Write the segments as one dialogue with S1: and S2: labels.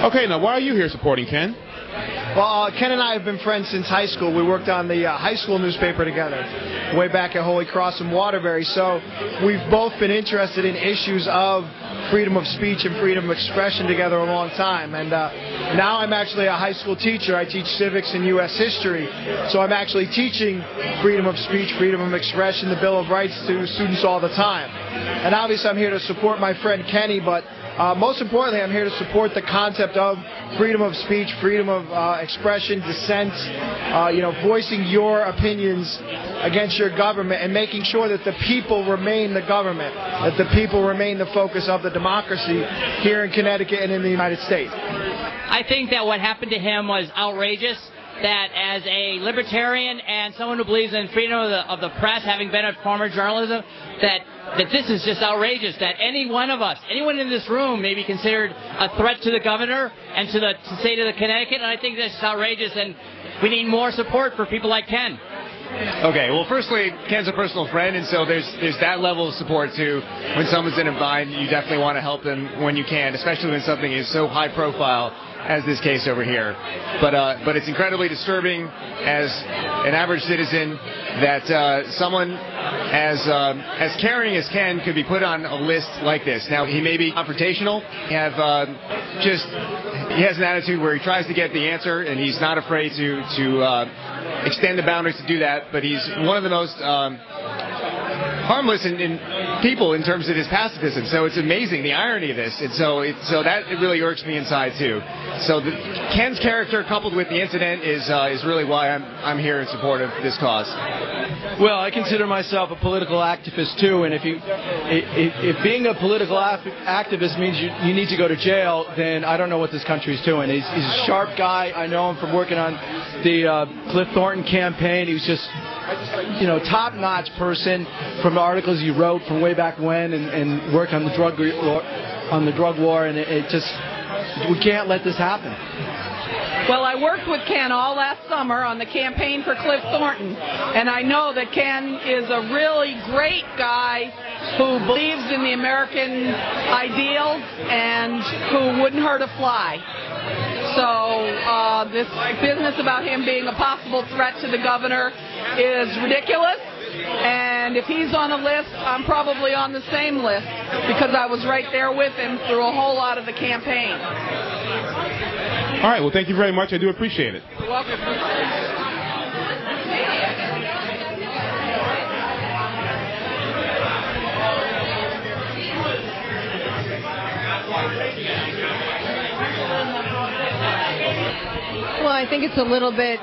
S1: Okay, now why are you here supporting Ken?
S2: Well, Ken and I have been friends since high school. We worked on the high school newspaper together way back at Holy Cross in Waterbury. So we've both been interested in issues of freedom of speech and freedom of expression together a long time. And now I'm actually a high school teacher. I teach civics and U.S. history. So I'm actually teaching freedom of speech, freedom of expression, the Bill of Rights to students all the time. And obviously I'm here to support my friend Kenny, but most importantly, I'm here to support the concept of freedom of speech, freedom of expression, dissent, voicing your opinions against your government and making sure that the people remain the government, that the people remain the focus of the democracy here in Connecticut and in the United States.
S3: I think that what happened to him was outrageous. That as a libertarian and someone who believes in freedom of the press, having been a former journalism, that this is just outrageous. That any one of us, anyone in this room, may be considered a threat to the governor and to the state of Connecticut. And I think that's outrageous, and we need more support for people like Ken.
S4: Okay, well, firstly, Ken's a personal friend, and so there's that level of support too. When someone's in a bind, you definitely want to help them when you can, especially when something is so high profile as this case over here. But it's incredibly disturbing as an average citizen that someone as caring as Ken could be put on a list like this. Now, he may be confrontational. He has an attitude where he tries to get the answer, and he's not afraid to extend the boundaries to do that. But he's one of the most harmless in people in terms of his pacifism. So it's amazing, the irony of this. And so that it really irks me inside too. So Ken's character coupled with the incident is really why I'm here in support of this cause.
S5: Well, I consider myself a political activist too, and if being a political activist means you need to go to jail, then I don't know what this country is doing. He's a sharp guy. I know him from working on the Cliff Thornton campaign. He was just top-notch person from the articles he wrote from way back when, and work on the drug war, and we can't let this happen.
S6: Well, I worked with Ken all last summer on the campaign for Cliff Thornton, and I know that Ken is a really great guy who believes in the American ideal and who wouldn't hurt a fly. So this business about him being a possible threat to the governor is ridiculous. And if he's on a list, I'm probably on the same list because I was right there with him through a whole lot of the campaign.
S1: All right, well, thank you very much. I do appreciate it.
S6: You're welcome.
S7: Well, I think it's a little bit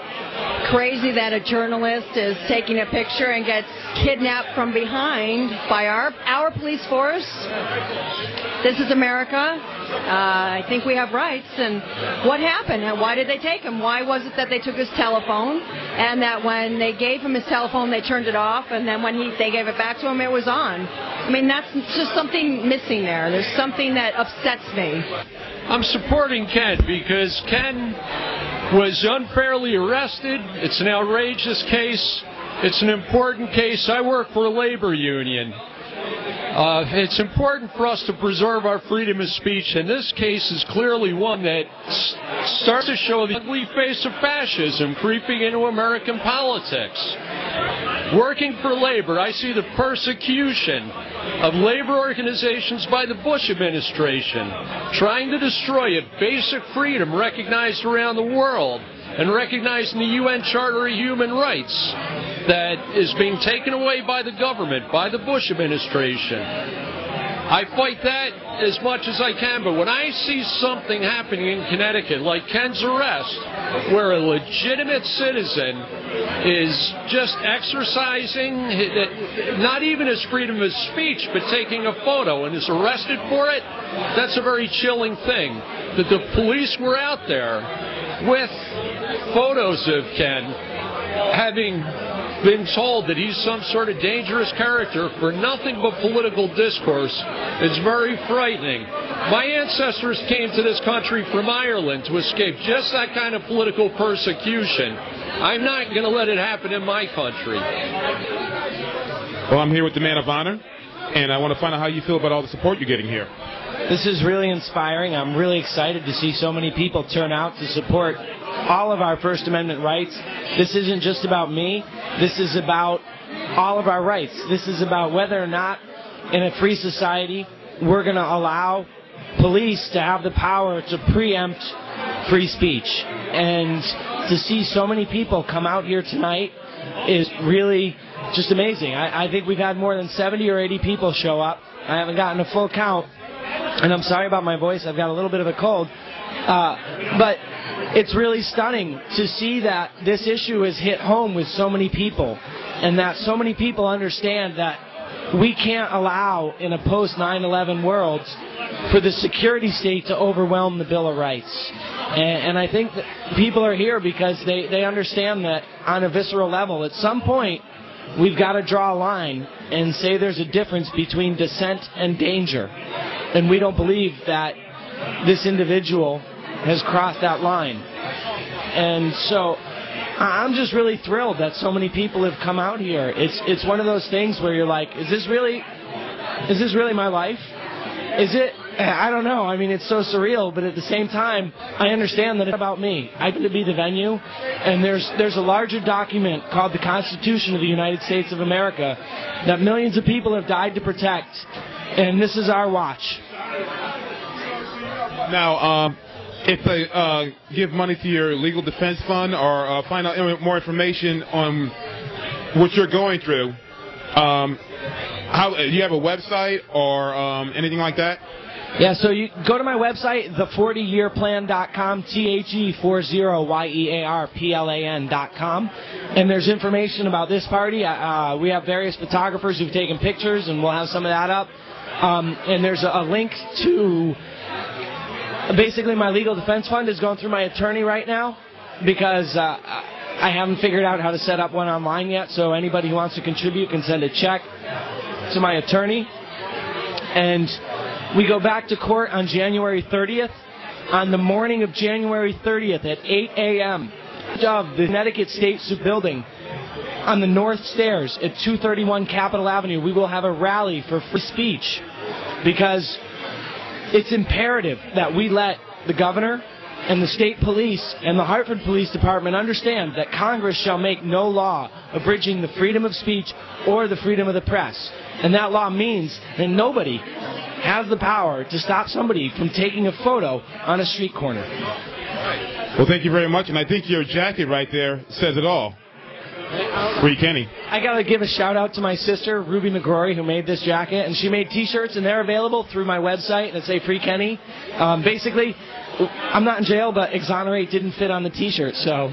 S7: crazy that a journalist is taking a picture and gets kidnapped from behind by our police force. This is America. I think we have rights. And what happened? And why did they take him? Why was it that they took his telephone, and that when they gave him his telephone, they turned it off, and then when they gave it back to him, it was on? I mean, that's just something missing there. There's something that upsets me.
S8: I'm supporting Ken because Ken was unfairly arrested. It's an outrageous case. It's an important case. I work for a labor union. It's important for us to preserve our freedom of speech, and this case is clearly one that starts to show the ugly face of fascism creeping into American politics. Working for labor, I see the persecution of labor organizations by the Bush administration, trying to destroy a basic freedom recognized around the world and recognized in the UN Charter of Human Rights that is being taken away by the government, by the Bush administration. I fight that as much as I can, but when I see something happening in Connecticut, like Ken's arrest, where a legitimate citizen is just exercising not even his freedom of speech, but taking a photo and is arrested for it, that's a very chilling thing. That the police were out there with photos of Ken, having been told that he's some sort of dangerous character for nothing but political discourse. It's very frightening. My ancestors came to this country from Ireland to escape just that kind of political persecution. I'm not going to let it happen in my country.
S1: Well, I'm here with the man of honor, and I want to find out how you feel about all the support you're getting here.
S9: This is really inspiring. I'm really excited to see so many people turn out to support all of our First Amendment rights. This isn't just about me. This is about all of our rights. This is about whether or not in a free society we're going to allow police to have the power to preempt free speech. And to see so many people come out here tonight is really just amazing. I think we've had more than 70 or 80 people show up. I haven't gotten a full count, and I'm sorry about my voice. I've got a little bit of a cold. But it's really stunning to see that this issue has hit home with so many people, and that so many people understand that we can't allow in a post-9/11 world for the security state to overwhelm the Bill of Rights. And I think that people are here because they understand that on a visceral level, at some point, we've got to draw a line and say there's a difference between dissent and danger. And we don't believe that this individual has crossed that line. And so I'm just really thrilled that so many people have come out here. It's one of those things where you're like, is this really my life? Is it? I don't know. I mean, it's so surreal, but at the same time, I understand that it's about me. I get to be the venue, and there's a larger document called the Constitution of the United States of America that millions of people have died to protect, and this is our watch.
S1: Now, if they give money to your legal defense fund or find out more information on what you're going through, how do you have a website or anything like that?
S9: Yeah, so you go to my website, the40yearplan.com, THE40YEARPLAN.com, and there's information about this party. We have various photographers who've taken pictures, and we'll have some of that up. And there's a link to, basically my legal defense fund is going through my attorney right now because I haven't figured out how to set up one online yet, so anybody who wants to contribute can send a check to my attorney. And we go back to court on January 30th. On the morning of January 30th at 8 a.m. of the Connecticut State Building on the North Stairs at 231 Capitol Avenue, we will have a rally for free speech because it's imperative that we let the governor and the state police and the Hartford Police Department understand that Congress shall make no law abridging the freedom of speech or the freedom of the press. And that law means that nobody has the power to stop somebody from taking a photo on a street corner.
S1: Well, thank you very much, and I think your jacket right there says it all. Free Kenny.
S9: I got to give a shout-out to my sister, Ruby McGrory, who made this jacket, and she made T-shirts, and they're available through my website that say Free Kenny. Basically, I'm not in jail, but exonerate didn't fit on the T-shirt, so...